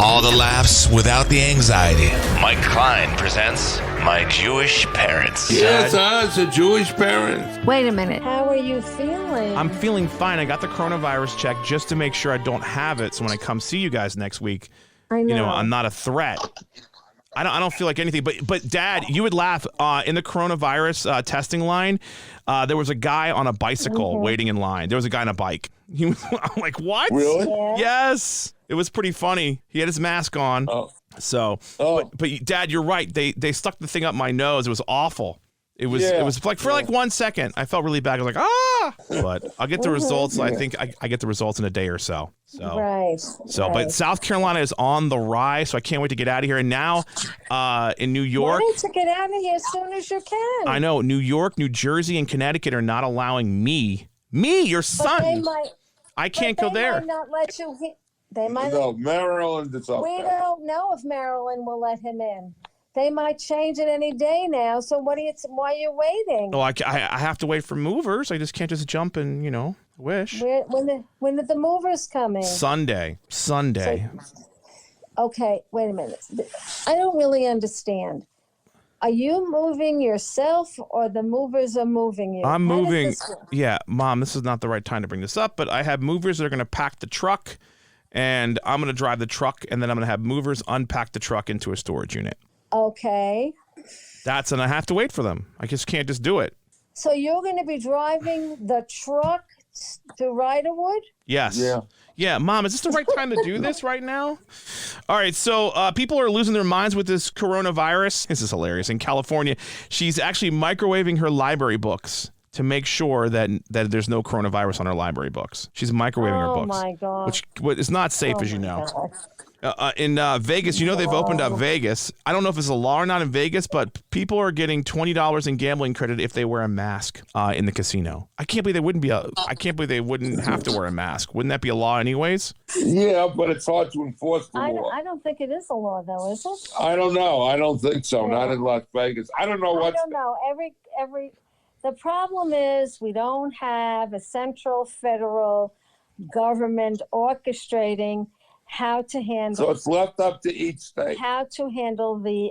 All the laughs without the anxiety. Mike Klein presents My Jewish Parents. Yes, it's a Jewish parent. Wait a minute. How are you feeling? I'm feeling fine. I got the coronavirus check just to make sure I don't have it. So when I come see you guys next week, I know. I'm not a threat. I don't feel like anything. But Dad, you would laugh. In the coronavirus testing line, there was a guy on a bicycle waiting in line. There was a guy on a bike. I'm like, what? Really? Yeah. Yes. It was pretty funny. He had his mask on. Oh. So, but Dad, you're right. They stuck the thing up my nose. It was awful. It was like for like 1 second, I felt really bad. I was like, ah! But I'll get the results. I think I get the results in a day or so. So, Right. But South Carolina is on the rise, so I can't wait to get out of here. And now, in New York, Why don't you get out of here as soon as you can? I know New York, New Jersey, and Connecticut are not allowing me, your But son. they might. I can't go there. They might not let you. They might. No, Maryland is up We there. don't know if Maryland will let him in. They might change it any day now. So why are you waiting? Oh, I have to wait for movers. I just can't just jump and wish. When are the movers coming? Sunday. Okay, wait a minute. I don't really understand. Are you moving yourself or the movers are moving you? I'm How does moving. this work? Yeah, Mom, this is not the right time to bring this up, but I have movers that are going to pack the truck, and I'm going to drive the truck, and then I'm going to have movers unpack the truck into a storage unit. Okay. And I have to wait for them. I just can't just do it. So you're going to be driving the truck to Riderwood? Yes. Yeah. Yeah, Mom, is this the right time to do this right now? All right, so people are losing their minds with this coronavirus. This is hilarious. In California, she's actually microwaving her library books to make sure that there's no coronavirus on her library books. She's microwaving her books. Oh, my God. Which is not safe, as you know. In Vegas, they've opened up Vegas. I don't know if it's a law or not in Vegas, but people are getting $20 in gambling credit if they wear a mask in the casino. I can't believe they wouldn't have to wear a mask. Wouldn't that be a law anyways? Yeah, but it's hard to enforce the law. I don't think it is a law, though, is it? I don't know. I don't think so. Not in Las Vegas. I don't know I what's... don't know. The problem is we don't have a central federal government orchestrating how to handle. So it's left up to each state. How to handle the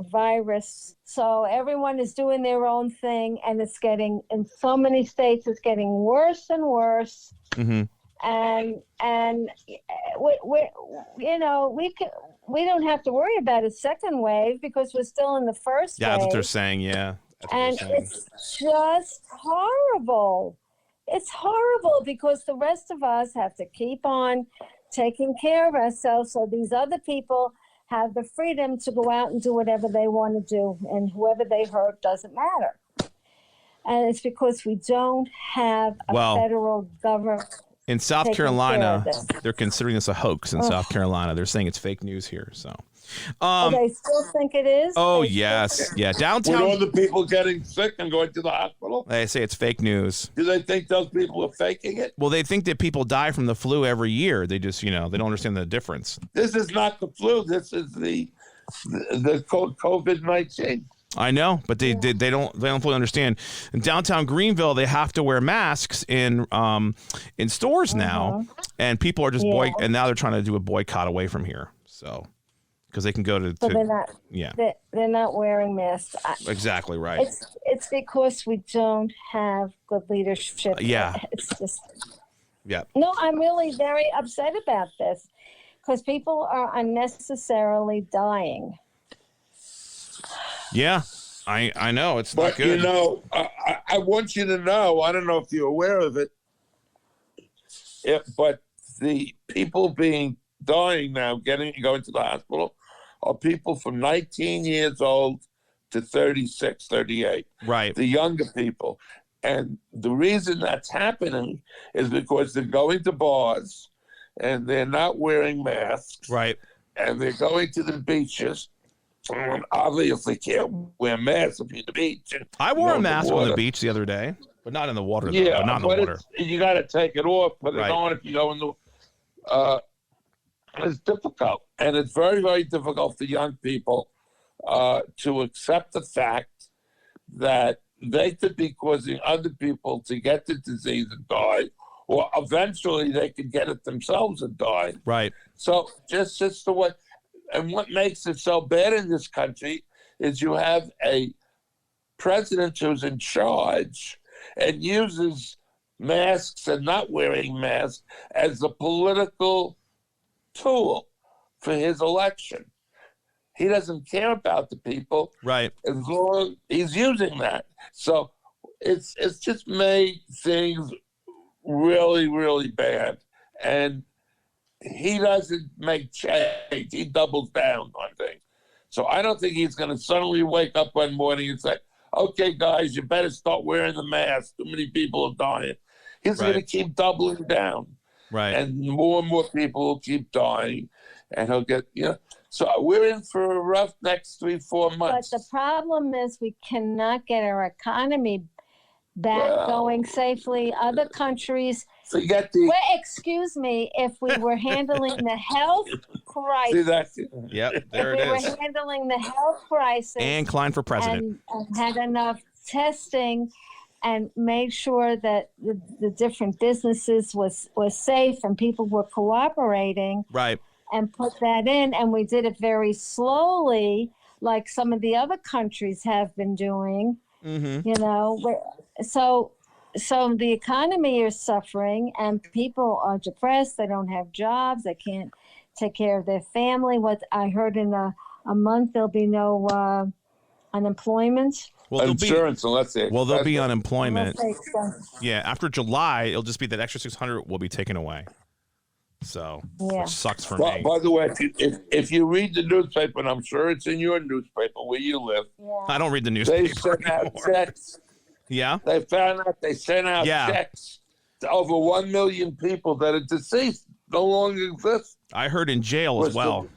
virus. So everyone is doing their own thing, and it's getting, in so many states, it's getting worse and worse. Mm-hmm. And we don't have to worry about a second wave because we're still in the first Yeah, wave. that's what they're saying. Yeah. And it's just horrible. It's horrible because the rest of us have to keep on taking care of ourselves so these other people have the freedom to go out and do whatever they want to do, and whoever they hurt doesn't matter. And it's because we don't have a federal government. In South taking Carolina, care of this. they're considering this a hoax in South Carolina. They're saying it's fake news here. So, They still think it is? oh, They yes. Yeah. With Downtown, all the people getting sick and going to the hospital, they say it's fake news. do they think those people are faking it? Well, they think that people die from the flu every year. They just, they don't understand the difference. This is not the flu. This is the COVID-19. I know, but they don't fully understand. In downtown Greenville, they have to wear masks in stores now, and people are just and now they're trying to do a boycott away from here. So, because they can go to they're not. Yeah, they're not wearing masks. Exactly right. It's because we don't have good leadership. Yeah. It's just. Yeah. No, I'm really very upset about this because people are unnecessarily dying. Yeah, I know. It's not But, good. I want you to know, I don't know if you're aware of it, but the people dying now, going to the hospital, are people from 19 years old to 36, 38. Right. The younger people. And the reason that's happening is because they're going to bars and they're not wearing masks. Right. And they're going to the beaches. And obviously can't wear masks if you're at the beach. I wore a mask on the beach the other day, but not in the water. Yeah, not in the water. You got to take it off, put it Right. on if you go in the. It's difficult, and it's very, very difficult for young people to accept the fact that they could be causing other people to get the disease and die, or eventually they could get it themselves and die. Right. So just the way, and what makes it so bad in this country is you have a president who's in charge and uses masks and not wearing masks as a political tool for his election. He doesn't care about the people, Right. as long as he's using that. So it's just made things really, really bad. And he doesn't make change. He doubles down on things. So I don't think he's going to suddenly wake up one morning and say, okay, guys, you better start wearing the mask. Too many people are dying. He's going to keep doubling down. Right. And more people will keep dying. And he'll get, So we're in for a rough next 3-4 months. But the problem is we cannot get our economy back going safely. Other countries, excuse me, if we were handling the health crisis. See that? Yep, there if it we is. were handling the health crisis And Klein for president. and had enough testing and made sure that the different businesses was safe and people were cooperating. Right. And put that in, and we did it very slowly, like some of the other countries have been doing. Mm-hmm. So the economy is suffering, and people are depressed. They don't have jobs. They can't take care of their family. What I heard in a month, there'll be no unemployment. Well, insurance, unless they. Well, there'll be unemployment. Unless Yeah, after July, it'll just be that extra 600 will be taken away. So, which sucks for me. By the way, if you read the newspaper, and I'm sure it's in your newspaper where you live, I don't read the newspaper they sent out anymore. checks. Yeah? They found out they sent out checks to over 1 million people that are deceased, no longer exist. I heard in jail as well.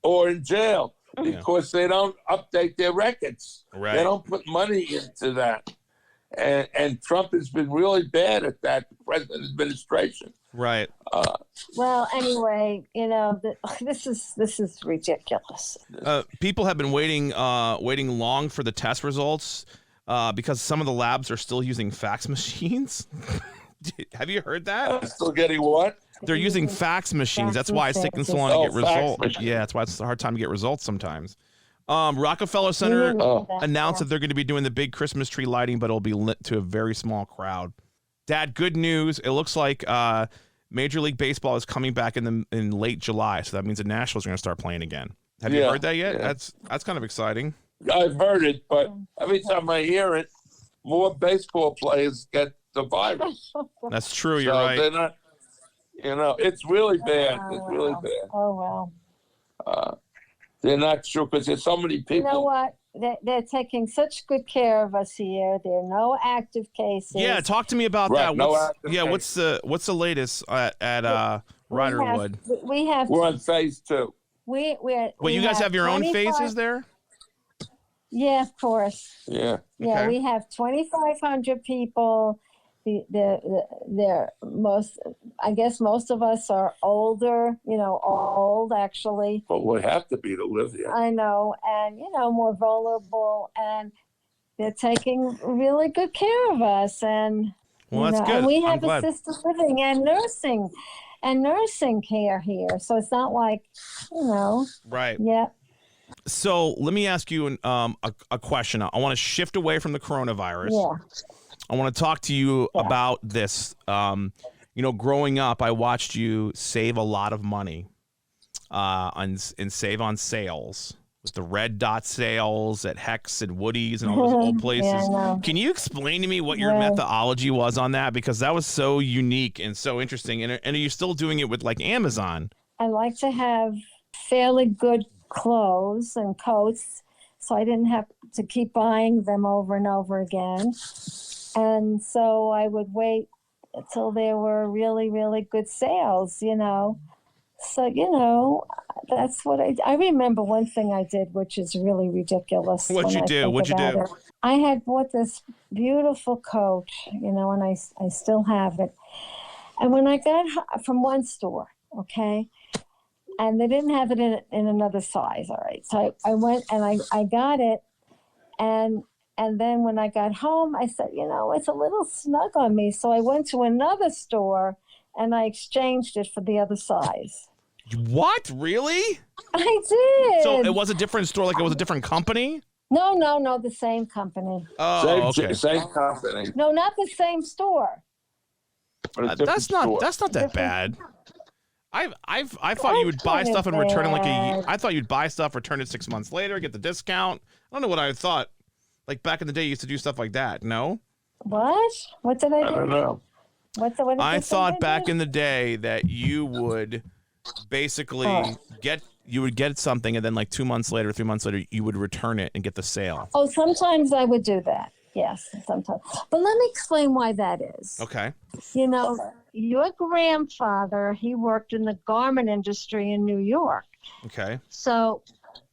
Or in jail, because they don't update their records. Right. They don't put money into that. And Trump has been really bad at that, the present administration. Right. Well, anyway, this is ridiculous. People have been waiting long for the test results because some of the labs are still using fax machines. Have you heard that? Still getting what? They're using fax machines. That's why it's taking so long to get results. Yeah, that's why it's a hard time to get results sometimes. Rockefeller Center announced that they're going to be doing the big Christmas tree lighting, but it'll be lit to a very small crowd. Dad, good news. It looks like Major League Baseball is coming back in late July, so that means the Nationals are going to start playing again. Have you heard that yet? Yeah. That's kind of exciting. I've heard it, but every time I hear it, more baseball players get the virus. That's true. You're right. They're not. It's really bad. It's really bad. Oh well. They're not sure because there's so many people. You know what? They're taking such good care of us here. There are no active cases. Yeah, talk to me about that. What's the latest at Riderwood? We're on phase 2. You guys have your own phases there? Yeah, of course. Yeah. Yeah, we have 2,500 people. I guess most of us are older, old actually. But we have to be to live here. I know, and more vulnerable, and they're taking really good care of us, and that's good. And we have assisted living and nursing care here, so it's not like, Right. Yeah. So let me ask you a question. I want to shift away from the coronavirus. Yeah. I want to talk to you about this. Growing up, I watched you save a lot of money and save on sales with the red dot sales at Hex and Woody's and all those old places. Can you explain to me what your methodology was on that? Because that was so unique and so interesting. And are you still doing it with like Amazon? I like to have fairly good clothes and coats, so I didn't have to keep buying them over and over again. And so I would wait until there were really, really good sales, So, that's what I remember one thing I did, which is really ridiculous. What'd you do? I had bought this beautiful coat, and I still have it. And when I got from one store, okay, and they didn't have it in another size, all right. So I went and I got it, and And then when I got home, I said, it's a little snug on me. So I went to another store and I exchanged it for the other size. What? Really? I did. So it was a different store, like it was a different company? No, the same company. Oh, okay. Same company. No, not the same store. But a That's different not store. that bad. I thought you would buy stuff and return it like a year. I thought you'd buy stuff, return it 6 months later, get the discount. I don't know what I thought. Like back in the day, you used to do stuff like that. No? What? What did I do? I don't know. What did I you thought think back did? in the day that you would basically get something and then like 2 months later, 3 months later, you would return it and get the sale. Oh, sometimes I would do that. Yes, sometimes. But let me explain why that is. Okay. Your grandfather, he worked in the garment industry in New York. Okay. So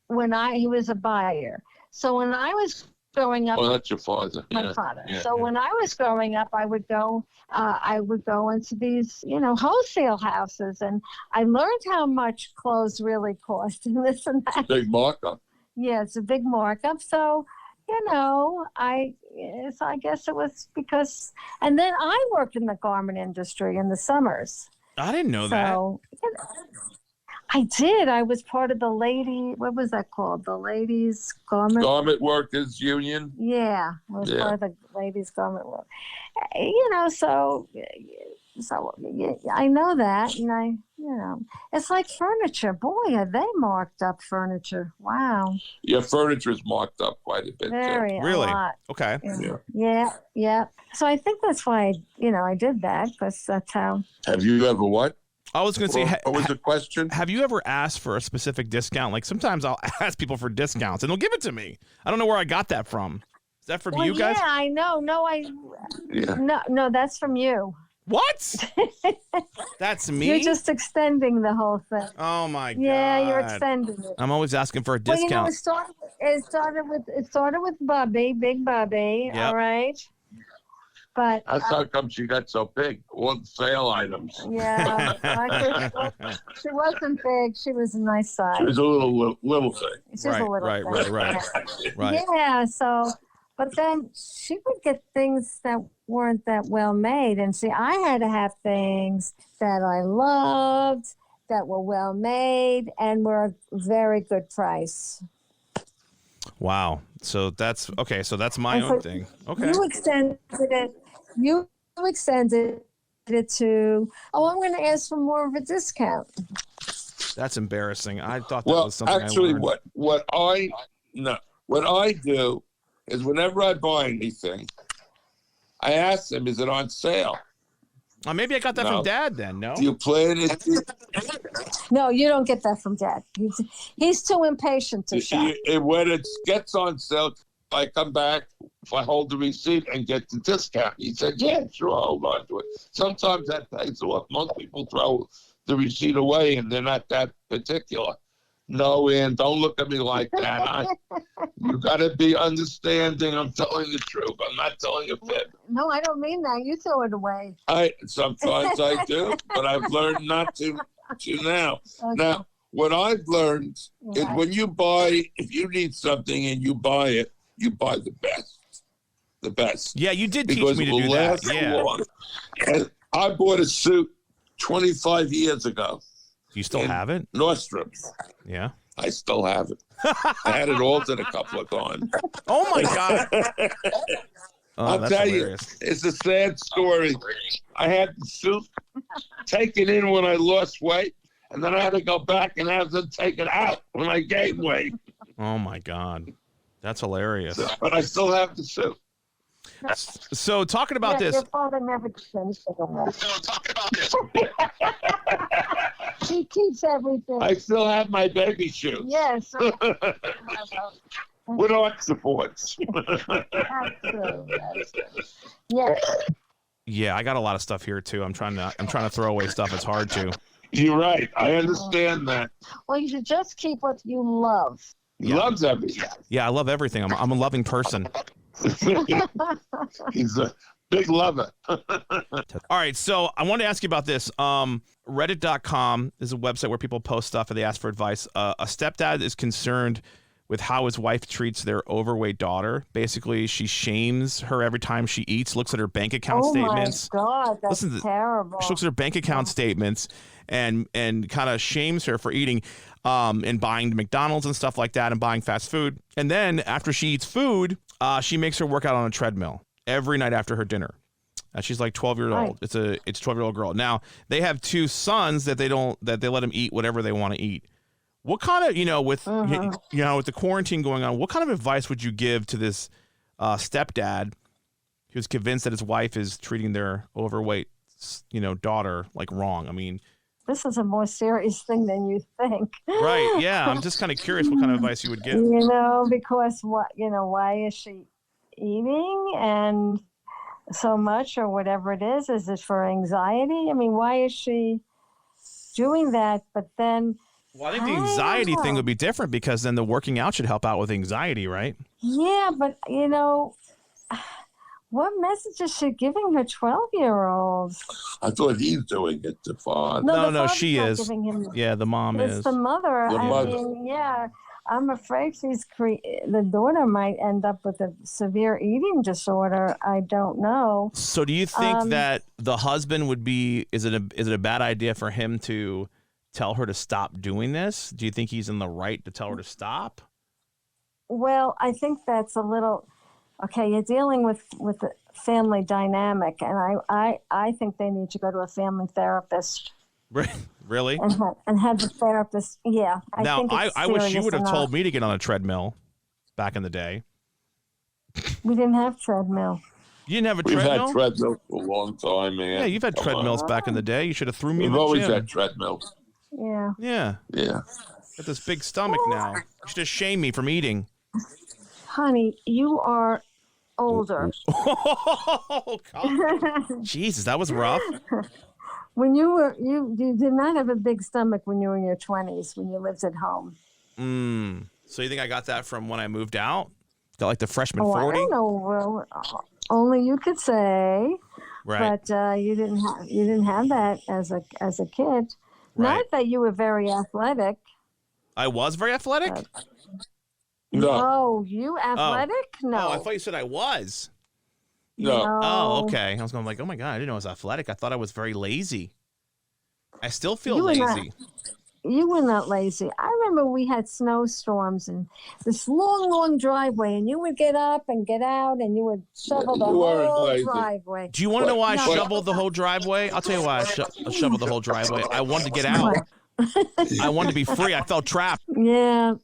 he was a buyer. So when I was growing up, Oh, that's your father. my father. Yeah, So when I was growing up, I would go into these, wholesale houses, and I learned how much clothes really cost and this and that. Big markup. Yeah, it's a big markup. So, I guess it was because, and then I worked in the garment industry in the summers. I didn't know that. So, I did. I was part of what was that called? The Ladies Garment. Garment Workers Union. Yeah, I was part of the Ladies Garment Work. So I know that, and it's like furniture. Boy, are they marked up furniture. Wow. Yeah, furniture is marked up quite a bit. Very, Really? a lot. Okay. Yeah. So I think that's why, I did that, because that's how. Have you ever what? I was going to say, What was the question? have you ever asked for a specific discount? Like sometimes I'll ask people for discounts and they'll give it to me. I don't know where I got that from. Is that from you guys? Yeah, I know. No, that's from you. What? That's me? You're just extending the whole thing. Oh my God. Yeah, you're extending it. I'm always asking for a Well, discount. it started with Bubby, Big Bubby. Yep. All right. But That's how come she got so big. All the sale items. yeah, she wasn't big. She was a nice size. She was a little thing. She was a little thing. Right. Yeah. So, but then she would get things that weren't that well made, and see, I had to have things that I loved, that were well made, and were a very good price. Wow. So that's okay. So that's my own thing. Okay. You extended it to, I'm going to ask for more of a discount. That's embarrassing. I thought that was something actually, I learned. what I do is whenever I buy anything, I ask them, "Is it on sale?" Maybe I got that from Dad then. No. Do you plan it? No, you don't get that from Dad. He's too impatient to shop. When it gets on sale, I come back, if I hold the receipt and get the discount. He said, "Yeah, sure, I'll hold on to it." Sometimes that pays off. Most people throw the receipt away and they're not that particular. No, Ann, don't look at me like that. You got to be understanding. I'm telling the truth. I'm not telling a fib. No, I don't mean that. You throw it away. Sometimes I do, but I've learned not to now. Okay. Now, what I've learned is if you need something and you buy it, you buy the best. The best. Yeah, you did teach Because me to it will do that. last Yeah. long. And I bought a suit 25 years ago. You still have it? Nordstrom's. Yeah. I still have it. I had it altered a couple of times. Oh my God. I'll that's tell hilarious. you, it's a sad story. I had the suit taken in when I lost weight, and then I had to go back and have them take it out when I gained weight. Oh my God. That's hilarious. But I still have the suit. So talking about this. Your father never sends it away. He keeps everything. I still have my baby shoes. Yes. With arch supports. Absolutely. Yes. Yeah, I got a lot of stuff here too. I'm trying to throw away stuff. It's hard to. You're right. I understand that. Well, you should just keep what you love. He loves everything. Yeah, I love everything. I'm a loving person. He's a big lover. All right, so I wanted to ask you about this. Reddit.com is a website where people post stuff and they ask for advice. A stepdad is concerned with how his wife treats their overweight daughter. Basically, she shames her every time she eats, looks at her bank account statements. Oh, my God. That's terrible. She looks at her bank account statements and kind of shames her for eating and buying McDonald's and stuff like that and buying fast food. And then after she eats food, she makes her work out on a treadmill every night after her dinner. She's like 12 years old. It's a 12-year-old girl. Now, they have 2 sons that they let them eat whatever they want to eat. What kind of, with the quarantine going on, what kind of advice would you give to this stepdad who's convinced that his wife is treating their overweight, daughter like wrong? I mean, this is a more serious thing than you think. Right. Yeah. I'm just kind of curious what kind of advice you would give. Because why is she eating and so much or whatever it is? Is it for anxiety? I mean, why is she doing that? But then, well, I think the anxiety thing would be different because then the working out should help out with anxiety, right? Yeah, but what message is she giving her 12-year-old? I thought he's doing it to Fawn. No, she is. Yeah, the mom is. It's the mother. The mean, yeah, I'm afraid the daughter might end up with a severe eating disorder. I don't know. So do you think that the husband would be, is it a bad idea for him to tell her to stop doing this? Do you think he's in the right to tell her to stop? Well, I think that's a little, okay, you're dealing with the family dynamic, and I think they need to go to a family therapist. Really? And have the therapist, yeah. I wish you would have told me to get on a treadmill back in the day. We didn't have treadmill. You didn't have a We've treadmill? had treadmills for a long time, man. Yeah, you've had treadmills back in the day. You should have threw me in the We've always gym. had treadmills. Yeah. Yeah. Yeah. Got this big stomach now. You should have shamed me from eating. Honey, you are older. Oh, God. Jesus, that was rough. When you did not have a big stomach when you were in your 20s, when you lived at home. So you think I got that from when I moved out? Got like the freshman 40? I don't know. Well, only you could say. Right. But you didn't have that as a kid. Right. Not that you were very athletic. I was very athletic? No. Oh, you athletic? No. Oh, I thought you said I was. No. Oh, okay. I was going like, oh my God, I didn't know I was athletic. I thought I was very lazy. I still feel lazy. You were not lazy. I remember we had snowstorms and this long, long driveway, and you would get up and get out, and you would shovel the whole driveway. Do you want to know why I shoveled the whole driveway? I'll tell you why I shoveled the whole driveway. I wanted to get out. I wanted to be free. I felt trapped. Yeah.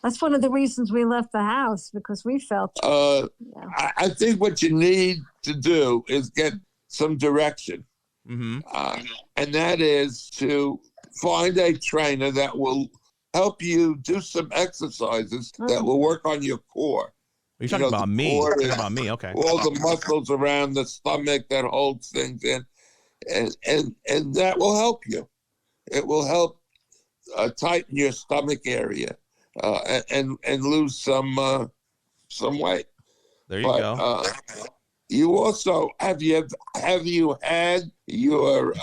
That's one of the reasons we left the house, because we felt. I think what you need to do is get some direction. Mm-hmm. And that is to find a trainer that will help you do some exercises that will work on your core. You're talking about me. You're talking about me. Okay. All the muscles around the stomach that holds things in. And that will help you. It will help tighten your stomach area. And lose some weight. There you go. You also have you had your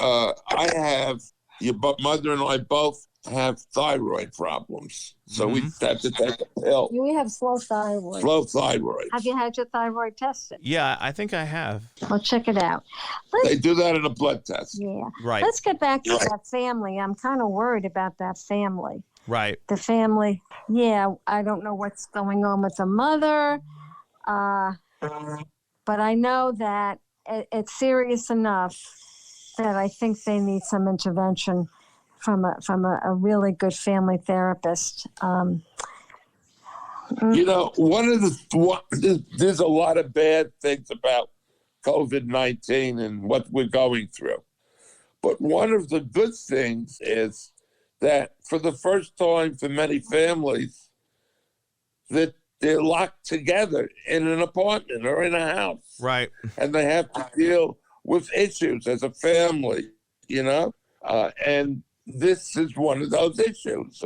mother and I both have thyroid problems, so we have to take a pill. We have slow thyroid. Slow thyroid. Have you had your thyroid tested? Yeah, I think I have. Well, check it out. They do that in a blood test. Yeah. Right. Let's get back to that family. I'm kind of worried about that family. Right. The family. Yeah, I don't know what's going on with the mother, but I know that it's serious enough that I think they need some intervention from a really good family therapist. You know, there's a lot of bad things about COVID-19 and what we're going through, but one of the good things is that for the first time for many families, that they're locked together in an apartment or in a house. Right. And they have to deal with issues as a family, and this is one of those issues,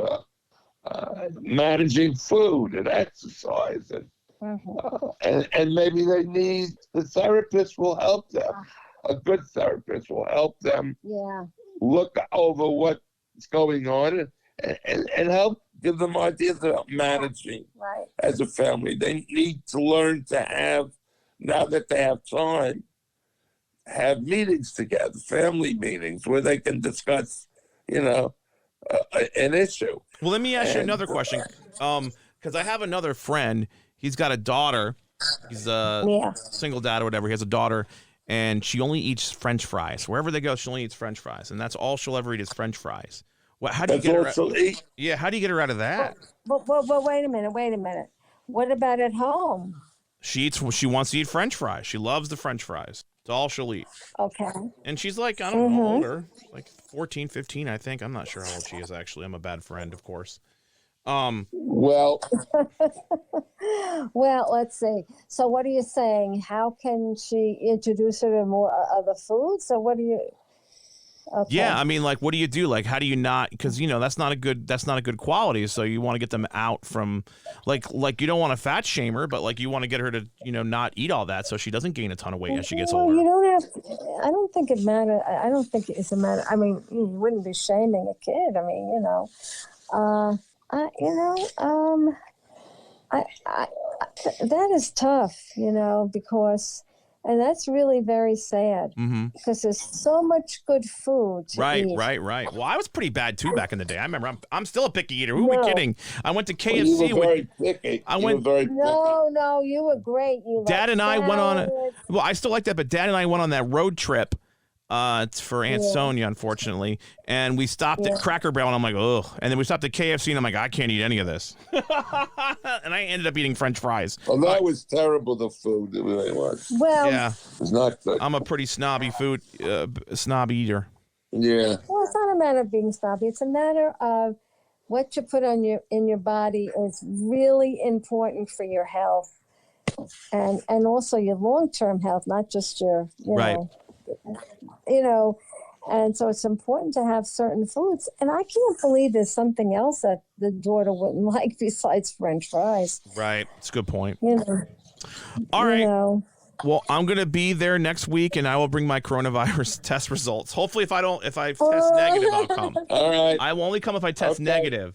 managing food and exercise. And maybe they need, the therapist will help them. A good therapist will help them look over what's going on and help give them ideas about managing Right. as a family. They need to learn to have, now that they have time, have meetings together, family meetings where they can discuss, an issue. Well, let me ask you another question. Because I have another friend. He's got a daughter. He's a single dad or whatever. He has a daughter, and she only eats French fries. Wherever they go, she only eats French fries, and that's all she'll ever eat is French fries. Well, how do you get her? Yeah, how do you get her out of that? Well, wait a minute. What about at home? She wants to eat French fries. She loves the French fries. It's all she'll eat. Okay. And she's like, I don't know, older, like 14, 15, I think. I'm not sure how old she is, actually. I'm a bad friend, of course. Well, let's see. So what are you saying? How can she introduce her to more other foods? So what do you? Okay. Yeah, I mean, like, what do you do? Like, how do you not? Because that's not a good quality. So you want to get them out from, like you don't want to fat shame her, but like you want to get her to not eat all that so she doesn't gain a ton of weight as she gets older. You don't have. I don't think it matters. I don't think it's a matter. I mean, you wouldn't be shaming a kid. I mean, that is tough, because. And that's really very sad because there's so much good food to eat. Right. Well, I was pretty bad too back in the day. I remember I'm still a picky eater. Who are we kidding? I went to KFC. Well, you were very picky. No, you were great. Dad and I went on I still like that, but Dad and I went on that road trip. It's for Aunt Sonia, unfortunately. And we stopped at Cracker Barrel, and I'm like, ugh. And then we stopped at KFC, and I'm like, I can't eat any of this. And I ended up eating French fries. Well, that was terrible, the food. It really was. Well, yeah. It was not good. I'm a pretty snobby snob eater. Yeah. Well, it's not a matter of being snobby. It's a matter of what you put in your body is really important for your health. And also your long-term health, not just your, and so it's important to have certain foods. And I can't believe there's something else that the daughter wouldn't like besides French fries. Right. It's a good point. All right. Well, I'm going to be there next week, and I will bring my coronavirus test results. Hopefully, if I test negative, I'll come. All right. I will only come if I test negative.